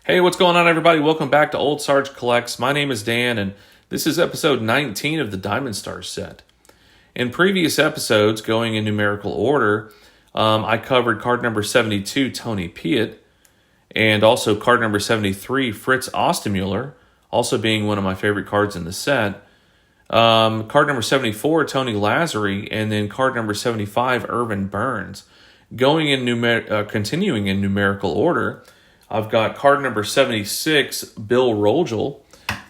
Hey, what's going on, everybody? Welcome back to Ol'SargeCollects. My name is Dan, and this is episode 19 of the Diamond Star set. In previous episodes, going in numerical order, I covered card number 72, Tony Piet, and also card number 73, Fritz Ostermuller, also being one of my favorite cards in the set. Card number 74, Tony Lazzari, and then card number 75, Irvin Burns. Continuing in numerical order, I've got card number 76, Bill Rogell.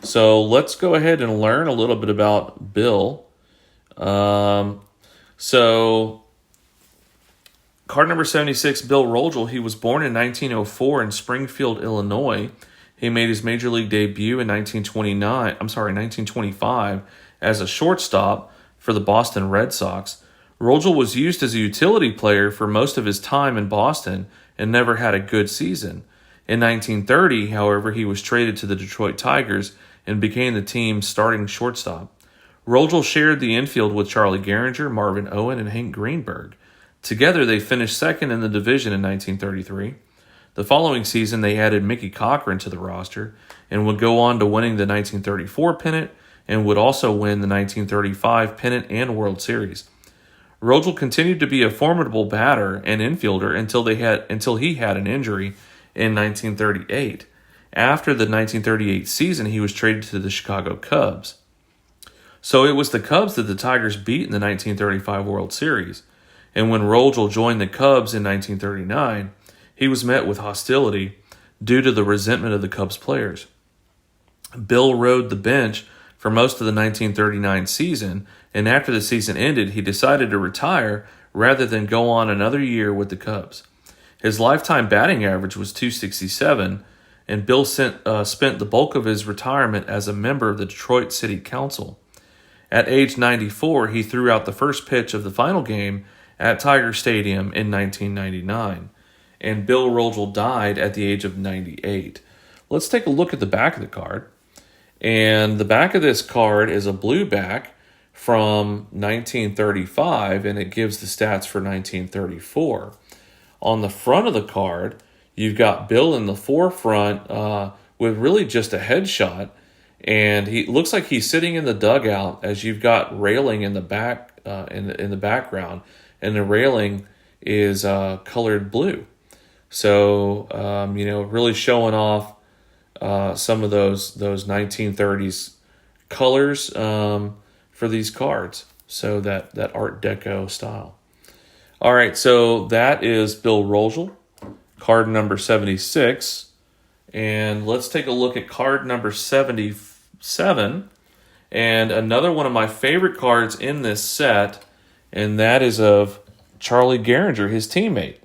So let's go ahead and learn a little bit about Bill. So card number 76, Bill Rogell, he was born in 1904 in Springfield, Illinois. He made his major league debut in 1925 as a shortstop for the Boston Red Sox. Rogell was used as a utility player for most of his time in Boston and never had a good season. In 1930, however, he was traded to the Detroit Tigers and became the team's starting shortstop. Rogell shared the infield with Charlie Gehringer, Marvin Owen, and Hank Greenberg. Together, they finished second in the division in 1933. The following season, they added Mickey Cochran to the roster and would go on to winning the 1934 pennant and would also win the 1935 pennant and World Series. Rogell continued to be a formidable batter and infielder until he had an injury in 1938. After the 1938 season, he was traded to the Chicago Cubs. So it was the Cubs that the Tigers beat in the 1935 World Series. And when Rogell joined the Cubs in 1939, he was met with hostility due to the resentment of the Cubs players. Bill rode the bench for most of the 1939 season, and after the season ended, he decided to retire rather than go on another year with the Cubs. His lifetime batting average was .267, and Bill spent the bulk of his retirement as a member of the Detroit City Council. At age 94, he threw out the first pitch of the final game at Tiger Stadium in 1999, and Bill Rogell died at the age of 98. Let's take a look at the back of the card. And the back of this card is a blue back from 1935, and it gives the stats for 1934. On the front of the card, you've got Bill in the forefront with really just a headshot, and he looks like he's sitting in the dugout as you've got railing in the back in the background, and the railing is colored blue. So really showing off some of those 1930s colors for these cards. So that Art Deco style. All right, so that is Bill Rogell, card number 76. And let's take a look at card number 77. And another one of my favorite cards in this set, and that is of Charlie Gehringer, his teammate.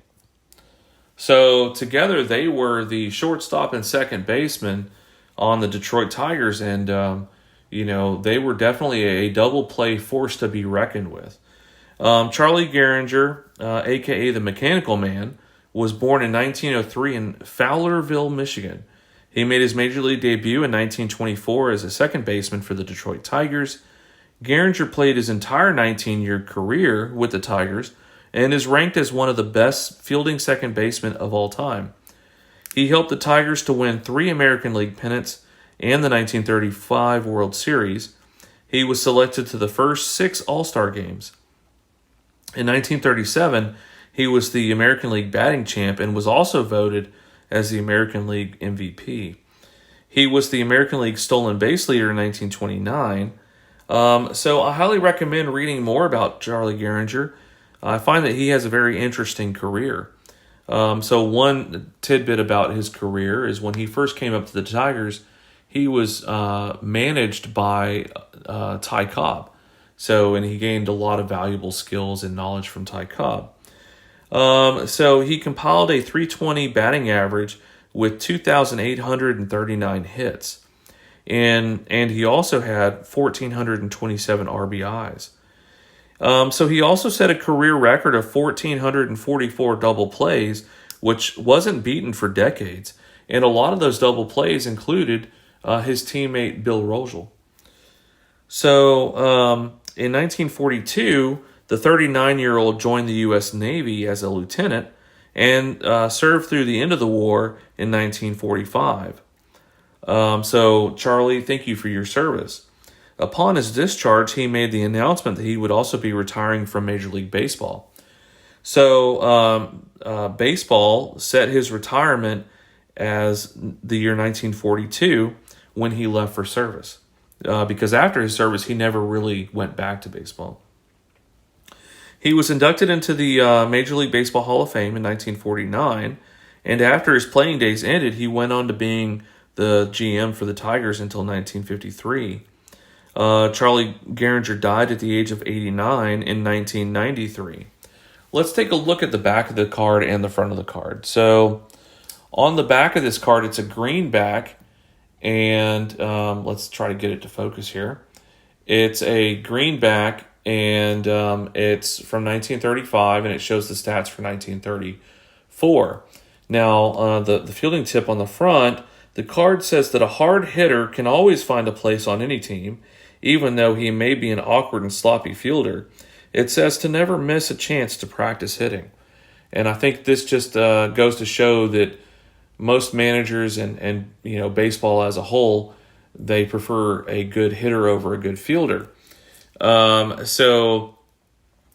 So together they were the shortstop and second baseman on the Detroit Tigers, and they were definitely a double play force to be reckoned with. Charlie Gehringer, a.k.a. the Mechanical Man, was born in 1903 in Fowlerville, Michigan. He made his major league debut in 1924 as a second baseman for the Detroit Tigers. Gehringer played his entire 19-year career with the Tigers and is ranked as one of the best fielding second basemen of all time. He helped the Tigers to win 3 American League pennants and the 1935 World Series. He was selected to the first 6 All-Star games. In 1937, he was the American League batting champ and was also voted as the American League MVP. He was the American League stolen base leader in 1929. So I highly recommend reading more about Charlie Gehringer. I find that he has a very interesting career. So one tidbit about his career is when he first came up to the Tigers, he was managed by Ty Cobb. And he gained a lot of valuable skills and knowledge from Ty Cobb. So he compiled a .320 batting average with 2,839 hits. And he also had 1,427 RBIs. So he also set a career record of 1,444 double plays, which wasn't beaten for decades. And a lot of those double plays included his teammate Bill Rogell. So in 1942, the 39-year-old joined the U.S. Navy as a lieutenant and served through the end of the war in 1945. So, Charlie, thank you for your service. Upon his discharge, he made the announcement that he would also be retiring from Major League Baseball. So, baseball set his retirement as the year 1942 when he left for service. Because after his service, he never really went back to baseball. He was inducted into the Major League Baseball Hall of Fame in 1949, and after his playing days ended, he went on to being the GM for the Tigers until 1953. Charlie Gehringer died at the age of 89 in 1993. Let's take a look at the back of the card and the front of the card. So, on the back of this card, it's a greenback, and let's try to get it to focus here. It's a greenback, and it's from 1935, and it shows the stats for 1934. Now, the fielding tip on the front, the card says that a hard hitter can always find a place on any team, even though he may be an awkward and sloppy fielder. It says to never miss a chance to practice hitting. And I think this just goes to show that most managers and baseball as a whole, they prefer a good hitter over a good fielder. So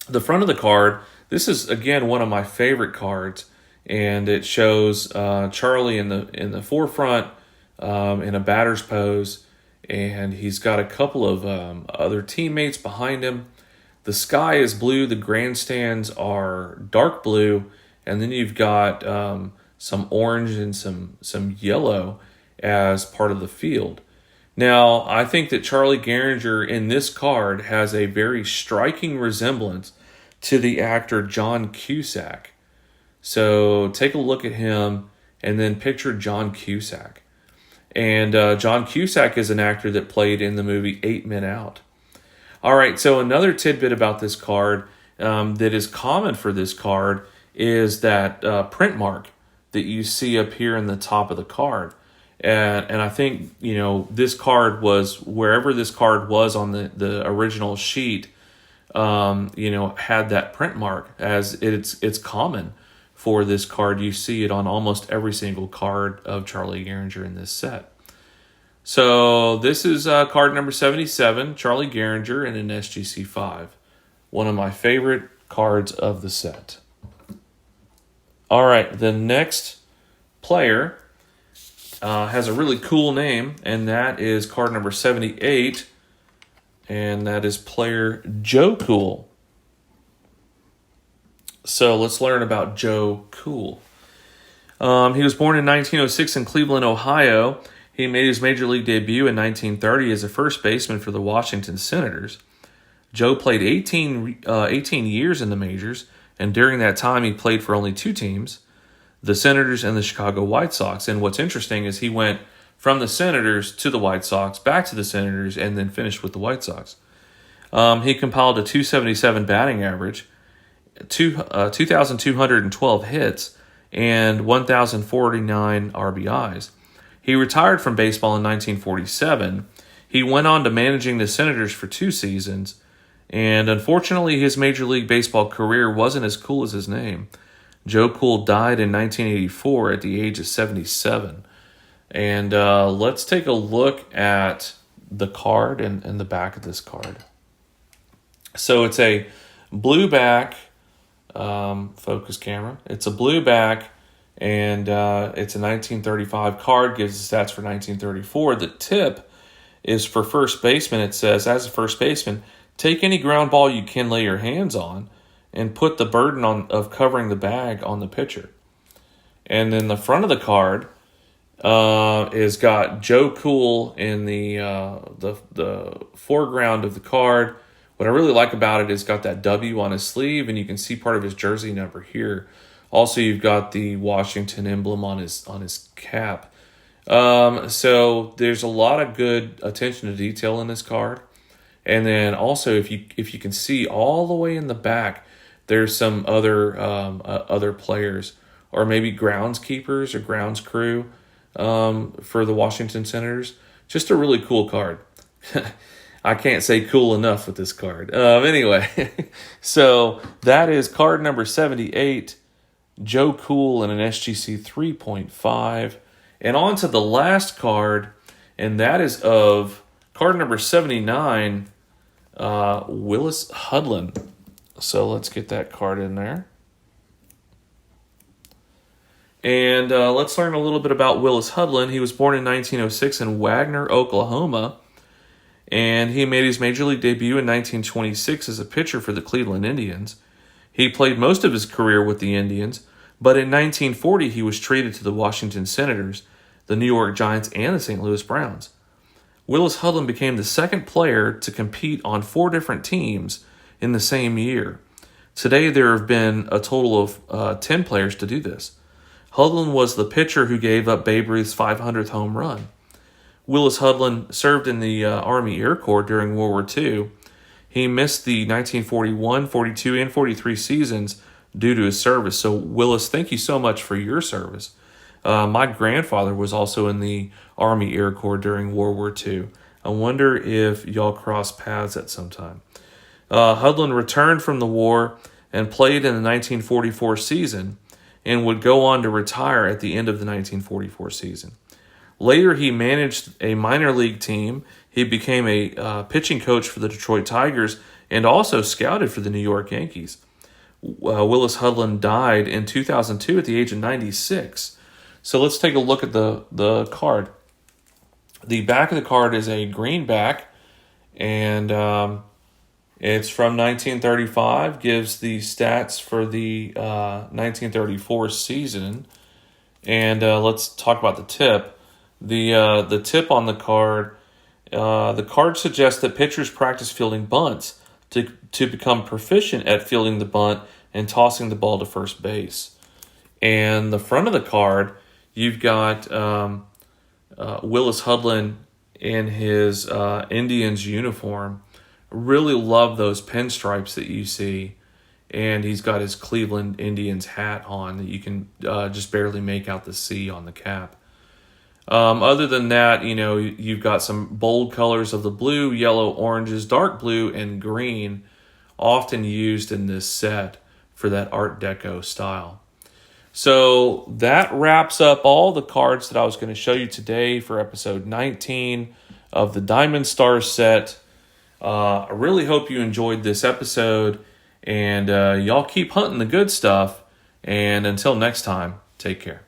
the front of the card, this is again one of my favorite cards, and it shows Charlie in the forefront in a batter's pose, and he's got a couple of other teammates behind him. The sky is blue, the grandstands are dark blue, and then you've got some orange and some yellow as part of the field. Now, I think that Charlie Gehringer in this card has a very striking resemblance to the actor John Cusack. So take a look at him and then picture John Cusack. And John Cusack is an actor that played in the movie 8 Men Out. All right, so another tidbit about this card that is common for this card is that print mark that you see up here in the top of the card. And I think, this card was, wherever this card was on the original sheet, had that print mark, as it's common for this card. You see it on almost every single card of Charlie Gehringer in this set. So this is card number 77, Charlie Gehringer in an SGC 5. One of my favorite cards of the set. All right, the next player has a really cool name, and that is card number 78, and that is player Joe Kuhel. So let's learn about Joe Kuhel. He was born in 1906 in Cleveland, Ohio. He made his major league debut in 1930 as a first baseman for the Washington Senators. Joe played 18 years in the majors, and during that time he played for only two teams, the Senators and the Chicago White Sox. And what's interesting is he went from the Senators to the White Sox, back to the Senators, and then finished with the White Sox. He compiled a .277 batting average, 2,212 hits, and 1,049 RBIs. He retired from baseball in 1947. He went on to managing the Senators for 2 seasons, and unfortunately his Major League Baseball career wasn't as cool as his name. Joe Kuhel died in 1984 at the age of 77. And let's take a look at the card and the back of this card. So it's a blue back, focus camera. It's a blue back, and it's a 1935 card, gives the stats for 1934. The tip is for first baseman. It says, as a first baseman, take any ground ball you can lay your hands on and put the burden of covering the bag on the pitcher. And then the front of the card is got Joe Kuhel in the foreground of the card. What I really like about it is got that W on his sleeve, and you can see part of his jersey number here. Also, you've got the Washington emblem on his cap. So there's a lot of good attention to detail in this card. And then also, if you can see all the way in the back, there's some other players, or maybe groundskeepers or grounds crew for the Washington Senators. Just a really cool card. I can't say cool enough with this card. Anyway, so that is card number 78, Joe Kuhel in an SGC 3.5. And on to the last card, and that is of card number 79, Willis Hudlin. So let's get that card in there. And let's learn a little bit about Willis Hudlin. He was born in 1906 in Wagner, Oklahoma. And he made his Major League debut in 1926 as a pitcher for the Cleveland Indians. He played most of his career with the Indians, but in 1940 he was traded to the Washington Senators, the New York Giants, and the St. Louis Browns. Willis Hudlin became the second player to compete on 4 different teams in the same year. Today there have been a total of 10 players to do this. Hudlin was the pitcher who gave up Babe Ruth's 500th home run. Willis Hudlin served in the Army Air Corps during World War II. He missed the 1941, 42, and 43 seasons due to his service. So, Willis, thank you so much for your service. My grandfather was also in the Army Air Corps during World War II. I wonder if y'all crossed paths at some time. Hudlin returned from the war and played in the 1944 season and would go on to retire at the end of the 1944 season. Later, he managed a minor league team. He became a pitching coach for the Detroit Tigers and also scouted for the New York Yankees. Willis Hudlin died in 2002 at the age of 96. So let's take a look at the card. The back of the card is a greenback, and it's from 1935, gives the stats for the 1934 season. And let's talk about the tip. The tip on the card suggests that pitchers practice fielding bunts to become proficient at fielding the bunt and tossing the ball to first base. And the front of the card, you've got Willis Hudlin in his Indians uniform. Really love those pinstripes that you see. And he's got his Cleveland Indians hat on that you can just barely make out the C on the cap. Other than that, you've got some bold colors of the blue, yellow, oranges, dark blue, and green, often used in this set for that Art Deco style. So that wraps up all the cards that I was going to show you today for episode 19 of the Diamond Stars set. I really hope you enjoyed this episode, and y'all keep hunting the good stuff. And until next time, take care.